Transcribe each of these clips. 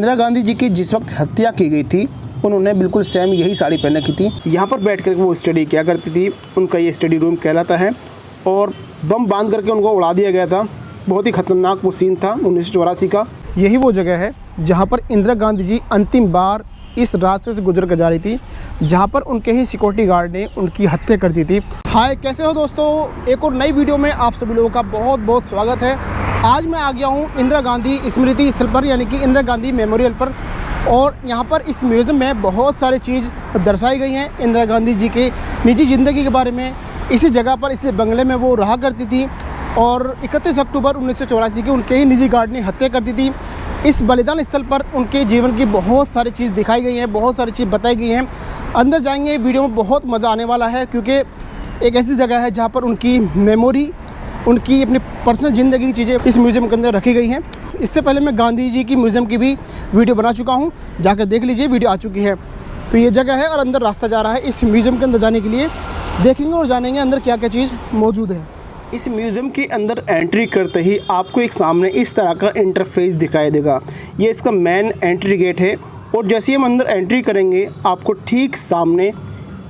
इंदिरा गांधी जी की जिस वक्त हत्या की गई थी उन्होंने बिल्कुल सेम यही साड़ी पहन रखी थी। यहाँ पर बैठ कर वो स्टडी किया करती थी। उनका ये स्टडी रूम कहलाता है और बम बांध करके उनको उड़ा दिया गया था। बहुत ही खतरनाक वो सीन था 1984 का। यही वो जगह है जहाँ पर इंदिरा गांधी जी अंतिम बार इस रास्ते से गुजर कर जा रही थी, जहाँ पर उनके ही सिक्योरिटी गार्ड ने उनकी हत्या कर दी थी। हाय, कैसे हो दोस्तों? एक और नई वीडियो में आप सभी लोगों का बहुत बहुत स्वागत है। आज मैं आ गया हूँ इंदिरा गांधी स्मृति स्थल पर, यानी कि इंदिरा गांधी मेमोरियल पर। और यहाँ पर इस म्यूज़ियम में बहुत सारी चीज़ दर्शाई गई हैं इंदिरा गांधी जी के निजी ज़िंदगी के बारे में। इसी जगह पर, इस बंगले में वो रहा करती थी और 31 अक्टूबर 1984 की उनके ही निजी गार्ड ने हत्या कर दी थी। इस बलिदान स्थल पर उनके जीवन की बहुत सारी चीज़ दिखाई गई हैं, बहुत सारी चीज़ बताई गई हैं। अंदर जाएंगे, वीडियो में बहुत मज़ा आने वाला है, क्योंकि एक ऐसी जगह है जहाँ पर उनकी मेमोरी, उनकी अपनी पर्सनल ज़िंदगी की चीज़ें इस म्यूज़ियम के अंदर रखी गई हैं। इससे पहले मैं गांधी जी की म्यूज़ियम की भी वीडियो बना चुका हूँ, जाकर देख लीजिए, वीडियो आ चुकी है। तो ये जगह है और अंदर रास्ता जा रहा है इस म्यूज़ियम के अंदर जाने के लिए। देखेंगे और जानेंगे अंदर क्या क्या चीज़ मौजूद है। इस म्यूज़ियम के अंदर एंट्री करते ही आपको एक सामने इस तरह का इंटरफेस दिखाई देगा। ये इसका मेन एंट्री गेट है और जैसे ही हम अंदर एंट्री करेंगे आपको ठीक सामने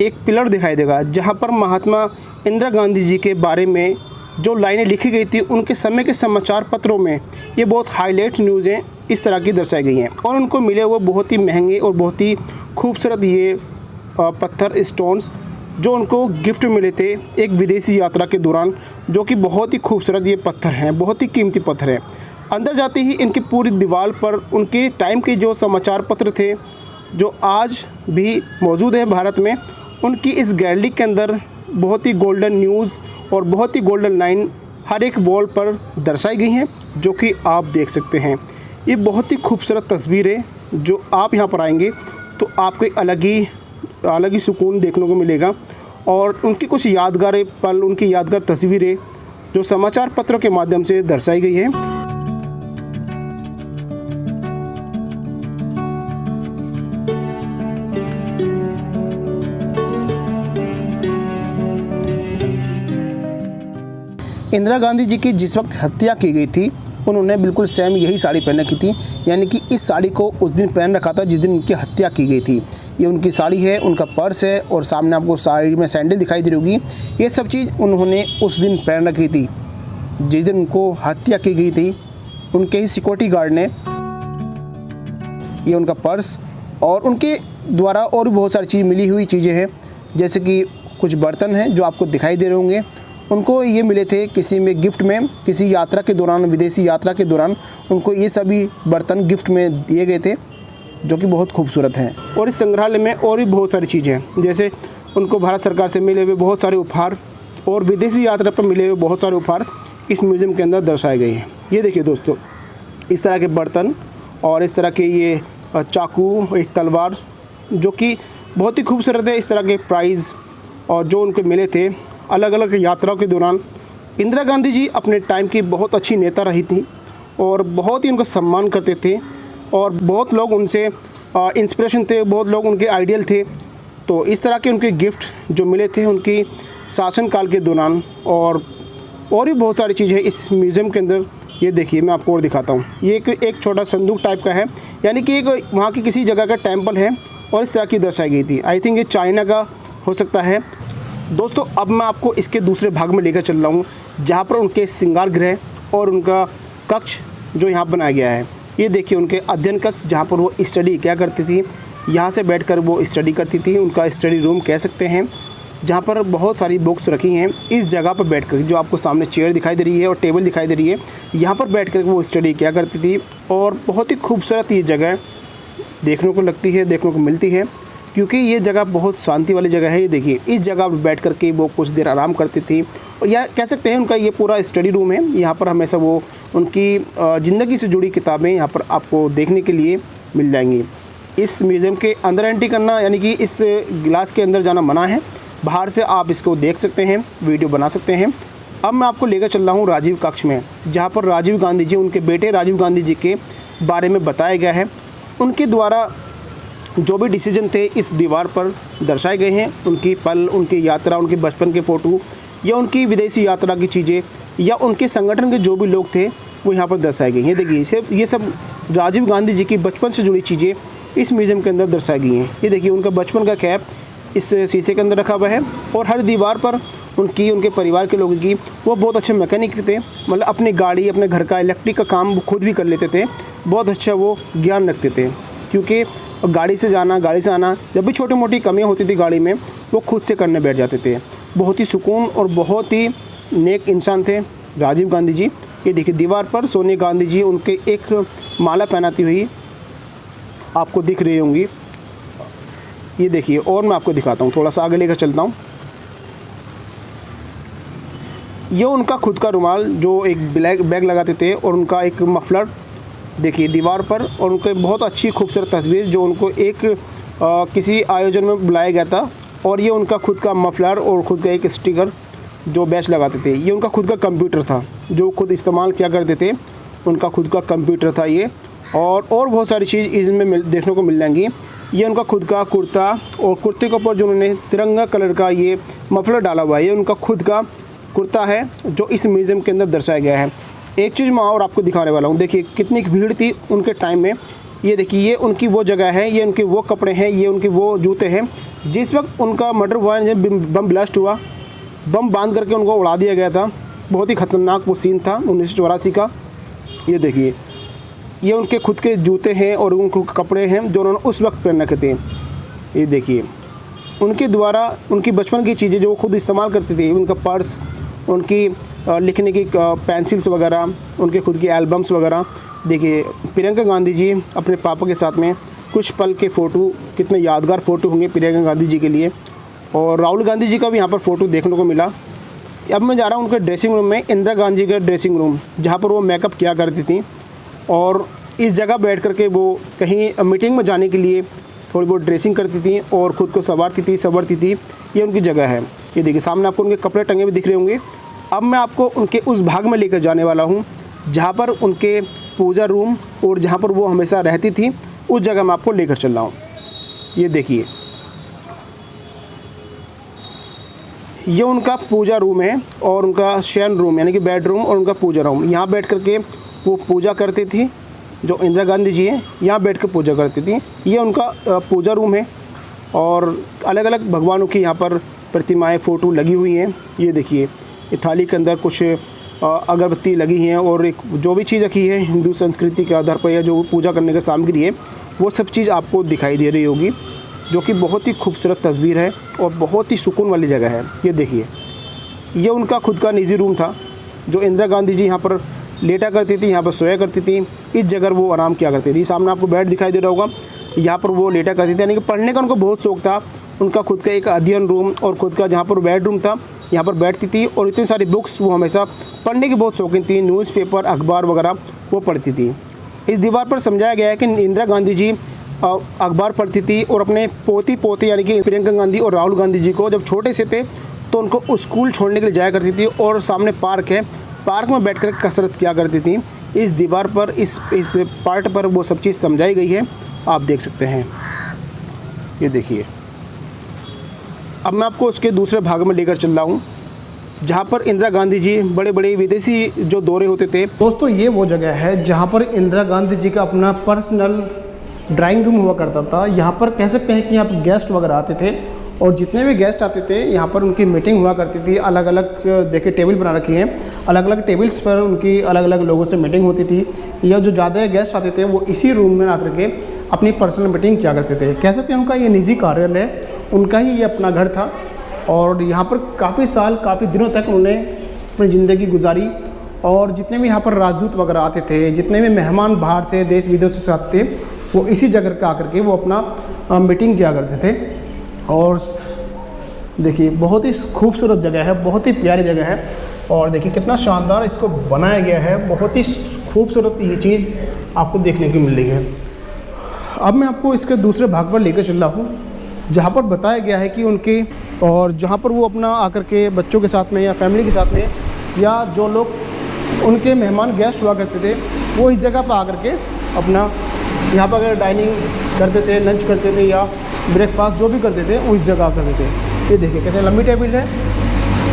एक पिलर दिखाई देगा, जहाँ पर महात्मा इंदिरा गांधी जी के बारे में जो लाइनें लिखी गई थी उनके समय के समाचार पत्रों में ये बहुत हाईलाइट न्यूज़ें इस तरह की दर्शाई गई हैं। और उनको मिले हुए बहुत ही महंगे और बहुत ही खूबसूरत ये पत्थर, स्टोन्स, जो उनको गिफ्ट मिले थे एक विदेशी यात्रा के दौरान, जो कि बहुत ही खूबसूरत ये पत्थर हैं, बहुत ही कीमती पत्थर हैं। अंदर जाते ही इनकी पूरी दीवार पर उनके टाइम के जो समाचार पत्र थे जो आज भी मौजूद हैं भारत में, उनकी इस गैलरी के अंदर बहुत ही गोल्डन न्यूज़ और बहुत ही गोल्डन लाइन हर एक वॉल पर दर्शाई गई हैं, जो कि आप देख सकते हैं। ये बहुत ही खूबसूरत तस्वीरें, जो आप यहाँ पर आएंगे तो आपको एक अलग ही सुकून देखने को मिलेगा। और उनकी कुछ यादगार पल, उनकी यादगार तस्वीरें जो समाचार पत्रों के माध्यम से दर्शाई गई हैं। इंदिरा गांधी जी की जिस वक्त हत्या की गई थी उन्होंने बिल्कुल सेम यही साड़ी पहन रखी थी, यानी कि इस साड़ी को उस दिन पहन रखा था जिस दिन उनकी हत्या की गई थी। ये उनकी साड़ी है, उनका पर्स है और सामने आपको साइड में सैंडल दिखाई दे रही होगी। ये सब चीज़ उन्होंने उस दिन पहन रखी थी जिस दिन उनको हत्या की गई थी। उनके ही सिक्योरिटी गार्ड ने, ये उनका पर्स और उनके द्वारा और भी बहुत सारी चीज़ मिली हुई चीज़ें हैं, जैसे कि कुछ बर्तन हैं जो आपको दिखाई दे रहे होंगे। उनको ये मिले थे किसी में गिफ्ट में, किसी यात्रा के दौरान, विदेशी यात्रा के दौरान उनको ये सभी बर्तन गिफ्ट में दिए गए थे, जो कि बहुत खूबसूरत हैं। और इस संग्रहालय में और भी बहुत सारी चीज़ें हैं, जैसे उनको भारत सरकार से मिले हुए बहुत सारे उपहार और विदेशी यात्रा पर मिले हुए बहुत सारे उपहार इस म्यूज़ियम के अंदर दर्शाए गए हैं। ये देखिए दोस्तों, इस तरह के बर्तन और इस तरह के ये चाकू, एक तलवार, जो कि बहुत ही खूबसूरत है। इस तरह के प्राइज़ और जो उनको मिले थे अलग अलग यात्राओं के दौरान। इंदिरा गांधी जी अपने टाइम की बहुत अच्छी नेता रही थी और बहुत ही उनका सम्मान करते थे और बहुत लोग उनसे इंस्पिरेशन थे, बहुत लोग उनके आइडियल थे। तो इस तरह के उनके गिफ्ट जो मिले थे उनकी शासनकाल के दौरान, और भी बहुत सारी चीज़ें इस म्यूज़ियम के अंदर। ये देखिए, मैं आपको और दिखाता हूँ। ये एक छोटा संदूक टाइप का है, यानी कि एक वहाँ की किसी जगह का टेम्पल है और इस तरह की दर्शाई गई थी। आई थिंक ये चाइना का हो सकता है। दोस्तों, अब मैं आपको इसके दूसरे भाग में लेकर चल रहा हूँ, जहाँ पर उनके श्रृंगार गृह और उनका कक्ष जो यहाँ बनाया गया है। ये देखिए उनके अध्ययन कक्ष, जहाँ पर वो स्टडी क्या करती थी। यहाँ से बैठकर वो स्टडी करती थी, उनका स्टडी रूम कह सकते हैं, जहाँ पर बहुत सारी बुक्स रखी हैं। इस जगह पर बैठकर, जो आपको सामने चेयर दिखाई दे रही है और टेबल दिखाई दे रही है, यहाँ पर बैठकर वो स्टडी क्या करती थी। और बहुत ही खूबसूरत ये जगह देखने को लगती है, देखने को मिलती है, क्योंकि ये जगह बहुत शांति वाली जगह है। ये देखिए, इस जगह पर बैठ कर के वो कुछ देर आराम करती थी, और यह कह सकते हैं उनका ये पूरा स्टडी रूम है। यहाँ पर हमेशा वो उनकी ज़िंदगी से जुड़ी किताबें यहाँ पर आपको देखने के लिए मिल जाएंगी। इस म्यूज़ियम के अंदर एंट्री करना, यानी कि इस गिलास के अंदर जाना मना है। बाहर से आप इसको देख सकते हैं, वीडियो बना सकते हैं। अब मैं आपको लेकर चल रहा हूँ राजीव कक्ष में, जहाँ पर राजीव गांधी जी, उनके बेटे राजीव गांधी जी के बारे में बताया गया है। उनके द्वारा जो भी डिसीजन थे इस दीवार पर दर्शाए गए हैं। उनकी पल, उनकी यात्रा, उनके बचपन के फ़ोटो या उनकी विदेशी यात्रा की चीज़ें या उनके संगठन के जो भी लोग थे वो यहाँ पर दर्शाए गए हैं। देखिए, ये सब राजीव गांधी जी की बचपन से जुड़ी चीज़ें इस म्यूज़ियम के अंदर दर्शाई गई हैं। ये देखिए उनका बचपन का कैप इस शीशे के अंदर रखा हुआ है और हर दीवार पर उनके परिवार के लोगों की, वो बहुत अच्छे मैकेनिक थे, मतलब अपनी गाड़ी, अपने घर का इलेक्ट्रिक का काम वो खुद भी कर लेते थे। बहुत अच्छा वो ज्ञान रखते थे, क्योंकि गाड़ी से जाना, गाड़ी से आना, जब भी छोटी मोटी कमियां होती थी गाड़ी में, वो खुद से करने बैठ जाते थे। बहुत ही सुकून और बहुत ही नेक इंसान थे राजीव गांधी जी। ये देखिए दीवार पर सोनिया गांधी जी उनके एक माला पहनाती हुई आपको दिख रही होंगी। ये देखिए, और मैं आपको दिखाता हूँ, थोड़ा सा आगे लेकर चलता हूँ। ये उनका खुद का रुमाल जो एक ब्लैक बैग लगाते थे, और उनका एक मफलर देखिए दीवार पर, और उनके बहुत अच्छी खूबसूरत तस्वीर जो उनको एक किसी आयोजन में बुलाया गया था। और ये उनका खुद का मफलर और खुद का एक स्टिकर जो बैच लगाते थे। ये उनका खुद का कंप्यूटर था जो खुद इस्तेमाल किया करते थे, उनका खुद का कंप्यूटर था ये। और बहुत सारी चीज़ इसमें देखने को मिल जाएंगी। ये उनका खुद का कुर्ता, और कुर्ते के ऊपर जो उन्होंने तिरंगा कलर का ये मफलर डाला हुआ है, ये उनका खुद का कुर्ता है जो इस म्यूज़ियम के अंदर दर्शाया गया है। एक चीज़ मैं और आपको दिखाने वाला हूँ। देखिए कितनी भीड़ थी उनके टाइम में। ये देखिए, ये उनकी वो जगह है, ये उनके वो कपड़े हैं, ये उनके वो जूते हैं। जिस वक्त उनका मर्डर हुआ, जब बम ब्लास्ट हुआ, बम बांध करके उनको उड़ा दिया गया था। बहुत ही ख़तरनाक वो सीन था 1984 का। ये देखिए, ये उनके खुद के जूते हैं और उनके कपड़े हैं जो उन्होंने उस वक्त पहन रखे थे। ये देखिए, उनके द्वारा उनकी बचपन की चीज़ें जो वो खुद इस्तेमाल करते थे, उनका पर्स, उनकी लिखने की पेंसिल्स वगैरह, उनके खुद की एल्बम्स वगैरह। देखिए प्रियंका गांधी जी अपने पापा के साथ में कुछ पल के फ़ोटो, कितने यादगार फ़ोटो होंगे प्रियंका गांधी जी के लिए। और राहुल गांधी जी का भी यहाँ पर फ़ोटो देखने को मिला। अब मैं जा रहा हूँ उनके ड्रेसिंग रूम में, इंदिरा गांधी का ड्रेसिंग रूम, जहाँ पर वो मेकअप किया करती थी। और इस जगह बैठ कर के वो कहीं मीटिंग में जाने के लिए थोड़ी बहुत ड्रेसिंग करती थी और ख़ुद को संवारती थी। ये उनकी जगह है। ये देखिए सामने आपको उनके कपड़े टंगे हुए दिख रहे होंगे। अब मैं आपको उनके उस भाग में लेकर जाने वाला हूँ जहाँ पर उनके पूजा रूम और जहाँ पर वो हमेशा रहती थी, उस जगह मैं आपको लेकर चल रहा हूँ। ये देखिए, ये उनका पूजा रूम है और उनका शयन रूम यानी कि बेडरूम, और उनका पूजा रूम। यहाँ बैठ कर के वो पूजा करती थी। जो इंदिरा गांधी जी हैं यहाँ बैठ कर पूजा करती थी। ये उनका पूजा रूम है और अलग अलग भगवानों की यहाँ पर प्रतिमाएं, फ़ोटो लगी हुई हैं। ये देखिए, ये थाली के अंदर कुछ अगरबत्ती लगी हैं और एक जो भी चीज़ रखी है हिंदू संस्कृति के आधार पर, या जो पूजा करने की सामग्री है, वो सब चीज़ आपको दिखाई दे रही होगी, जो कि बहुत ही खूबसूरत तस्वीर है और बहुत ही सुकून वाली जगह है। ये देखिए, ये उनका खुद का निजी रूम था जो इंदिरा गांधी जी यहाँ पर लेटा करती थी, यहाँ पर सोया करती थी। इस जगह वो आराम किया करती थी। सामने आपको बेड दिखाई दे रहा होगा, यहाँ पर वो लेटा करती थी। यानी कि पढ़ने का उनको बहुत शौक था। उनका खुद का एक अध्ययन रूम और खुद का जहाँ पर बेडरूम था, यहाँ पर बैठती थी और इतनी सारी बुक्स वो हमेशा पढ़ने की बहुत शौकीन थी। न्यूज़पेपर, अखबार वगैरह वो पढ़ती थी। इस दीवार पर समझाया गया है कि इंदिरा गांधी जी अखबार पढ़ती थी और अपने पोती पोते यानी कि प्रियंका गांधी और राहुल गांधी जी को जब छोटे से थे तो उनको स्कूल छोड़ने के लिए जाया करती थी, और सामने पार्क है, पार्क में बैठकर कसरत किया करती थी। इस दीवार पर इस पार्ट पर वो सब चीज़ समझाई गई है, आप देख सकते हैं। ये देखिए, अब मैं आपको उसके दूसरे भाग में लेकर चल रहा हूँ जहाँ पर इंदिरा गांधी जी बड़े बड़े विदेशी जो दौरे होते थे। दोस्तों, ये वो जगह है जहाँ पर इंदिरा गांधी जी का अपना पर्सनल ड्राइंग रूम हुआ करता था। यहाँ पर कह सकते हैं कि यहाँ पर गेस्ट वगैरह आते थे, और जितने भी गेस्ट आते थे यहाँ पर उनकी मीटिंग हुआ करती थी। अलग अलग देखिए टेबल बना रखी हैं, अलग अलग टेबल्स पर उनकी अलग अलग लोगों से मीटिंग होती थी। या जो ज़्यादा गेस्ट आते थे वो इसी रूम में आकर के अपनी पर्सनल मीटिंग किया करते थे। कह सकते हैं उनका ये निजी कार्यालय है, उनका ही ये अपना घर था, और यहाँ पर काफ़ी साल, काफ़ी दिनों तक उन्होंने अपनी ज़िंदगी गुजारी। और जितने भी यहाँ पर राजदूत वगैरह आते थे, जितने भी मेहमान बाहर से देश विदेश से आते थे, वो इसी जगह पर आकर के वो अपना मीटिंग किया करते थे। और देखिए, बहुत ही खूबसूरत जगह है, बहुत ही प्यारी जगह है, और देखिए कितना शानदार इसको बनाया गया है। बहुत ही खूबसूरत ये चीज़ आपको देखने को मिल रही है। अब मैं आपको इसके दूसरे भाग पर लेकर चल रहा हूँ जहाँ पर बताया गया है कि उनके, और जहाँ पर वो अपना आकर के बच्चों के साथ में या फैमिली के साथ में, या जो लोग उनके मेहमान गेस्ट हुआ करते थे, वो इस जगह पर आकर के अपना यहाँ पर अगर डाइनिंग करते थे, लंच करते थे या ब्रेकफास्ट जो भी करते थे, वो इस जगह करते थे। ये देखिए कितनी लंबी टेबल है,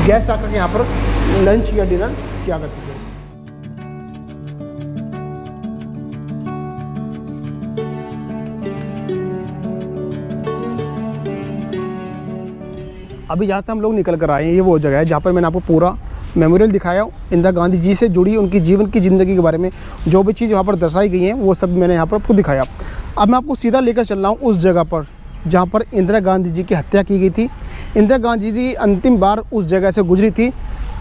गेस्ट आकर के यहाँ पर लंच या डिनर किया करते थे। अभी जहाँ से हम लोग निकल कर आए हैं ये वो जगह है जहाँ पर मैंने आपको पूरा मेमोरियल दिखाया, इंदिरा गांधी जी से जुड़ी उनकी जीवन की ज़िंदगी के बारे में जो भी चीज़ वहाँ पर दर्शाई गई हैं वो सब मैंने यहाँ पर आपको दिखाया। अब मैं आपको सीधा लेकर चल रहा हूँ उस जगह पर जहाँ पर इंदिरा गांधी जी की हत्या की गई थी। इंदिरा गांधी जी अंतिम बार उस जगह से गुजरी थी।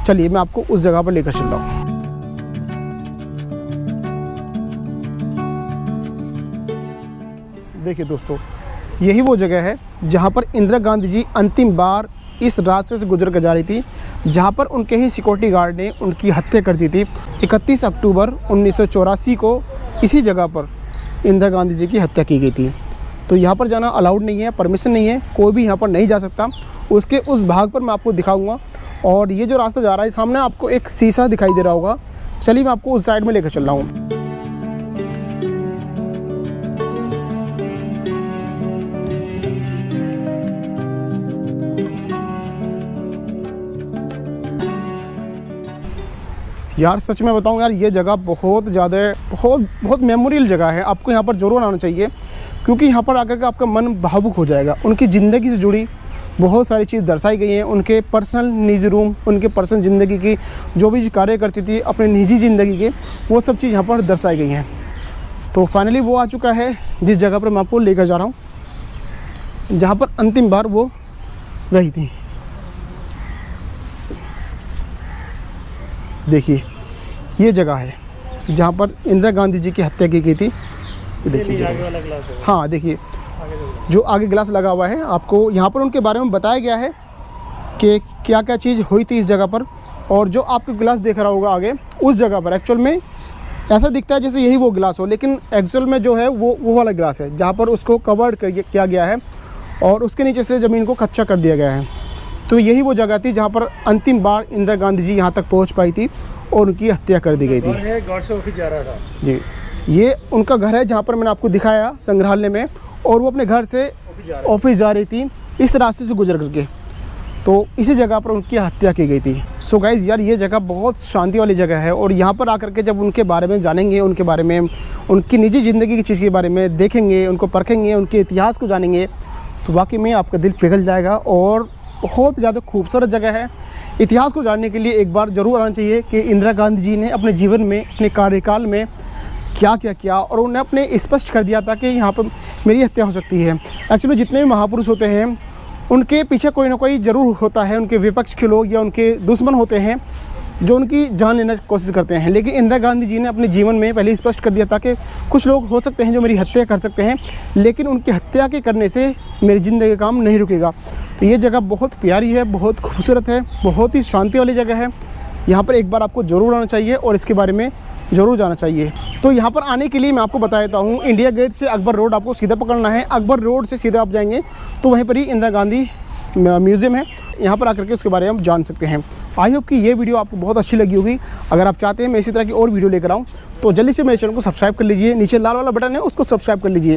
चलिए मैं आपको उस जगह पर लेकर चल रहा हूँ। देखिए दोस्तों, यही वो जगह है जहाँ पर इंदिरा गांधी जी अंतिम बार इस रास्ते से गुजर कर जा रही थी, जहाँ पर उनके ही सिक्योरिटी गार्ड ने उनकी हत्या कर दी थी। 31 अक्टूबर 1984 को इसी जगह पर इंदिरा गांधी जी की हत्या की गई थी। तो यहाँ पर जाना अलाउड नहीं है, परमिशन नहीं है, कोई भी यहाँ पर नहीं जा सकता। उसके उस भाग पर मैं आपको दिखाऊंगा। और ये जो रास्ता जा रहा है सामने आपको एक शीशा दिखाई दे रहा होगा। चलिए मैं आपको उस साइड में लेकर चल रहा हूँ। यार सच में बताऊं यार, ये जगह बहुत ज़्यादा बहुत मेमोरियल जगह है। आपको यहाँ पर ज़रूर आना चाहिए क्योंकि यहाँ पर आकर के आपका मन भावुक हो जाएगा। उनकी ज़िंदगी से जुड़ी बहुत सारी चीज़ दर्शाई गई हैं। उनके पर्सनल निजी रूम, उनके पर्सनल ज़िंदगी की जो भी कार्य करती थी अपने निजी ज़िंदगी के, वो सब चीज़ यहाँ पर दर्शाई गई हैं। तो फाइनली वो आ चुका है जिस जगह पर मैं आपको लेकर जा रहा हूँ, जहाँ पर अंतिम बार वो रही थी। देखिए ये जगह है जहाँ पर इंदिरा गांधी जी की हत्या की गई थी। ये देखिए हाँ, देखिए जो आगे ग्लास लगा हुआ है, आपको यहाँ पर उनके बारे में बताया गया है कि क्या क्या चीज़ हुई थी इस जगह पर। और जो आपको गिलास देख रहा होगा आगे, उस जगह पर एक्चुअल में ऐसा दिखता है जैसे यही वो गिलास हो, लेकिन एक्चुअल में जो है वो वाला गिलास है जहाँ पर उसको कवर्ड किया गया है और उसके नीचे से ज़मीन को कच्चा कर दिया गया है। तो यही वो जगह थी जहाँ पर अंतिम बार इंदिरा गांधी जी यहाँ तक पहुँच पाई थी और उनकी हत्या कर दी गई थी। घर से ऑफिस जा रहा था जी, ये उनका घर है जहाँ पर मैंने आपको दिखाया संग्रहालय में, और वो अपने घर से ऑफिस जा रही थी इस रास्ते से गुजर करके। तो इसी जगह पर उनकी हत्या की गई थी। सो गाइज़ यार, ये जगह बहुत शांति वाली जगह है और यहाँ पर आकर के जब उनके बारे में जानेंगे, उनके बारे में, उनकी निजी ज़िंदगी की चीज़ के बारे में देखेंगे, उनको परखेंगे, उनके इतिहास को जानेंगे, तो वाकई में आपका दिल पिघल जाएगा। और बहुत ज़्यादा खूबसूरत जगह है। इतिहास को जानने के लिए एक बार ज़रूर आना चाहिए कि इंदिरा गांधी जी ने अपने जीवन में, अपने कार्यकाल में क्या क्या किया, और उन्होंने अपने स्पष्ट कर दिया था कि यहाँ पर मेरी हत्या हो सकती है। एक्चुअली जितने भी महापुरुष होते हैं उनके पीछे कोई ना कोई ज़रूर होता है, उनके विपक्ष के लोग या उनके दुश्मन होते हैं जो उनकी जान लेने की कोशिश करते हैं। लेकिन इंदिरा गांधी जी ने अपने जीवन में पहले स्पष्ट कर दिया था कि कुछ लोग हो सकते हैं जो मेरी हत्या कर सकते हैं, लेकिन उनकी हत्या के करने से मेरी ज़िंदगी का काम नहीं रुकेगा। तो ये जगह बहुत प्यारी है, बहुत खूबसूरत है, बहुत ही शांति वाली जगह है। यहाँ पर एक बार आपको ज़रूर आना चाहिए और इसके बारे में ज़रूर जाना चाहिए। तो यहाँ पर आने के लिए मैं आपको बता देता हूँ, इंडिया गेट से अकबर रोड आपको सीधा पकड़ना है। अकबर रोड से सीधा आप जाएंगे तो वहीं पर ही इंदिरा गांधी म्यूज़ियम है। यहाँ पर आकर के उसके बारे में आप जान सकते हैं। आई होप कि ये वीडियो आपको बहुत अच्छी लगी होगी। अगर आप चाहते हैं मैं इसी तरह की और वीडियो लेकर आऊँ तो जल्दी से मेरे चैनल को सब्सक्राइब कर लीजिए। नीचे लाल वाला बटन है उसको सब्सक्राइब कर लीजिए।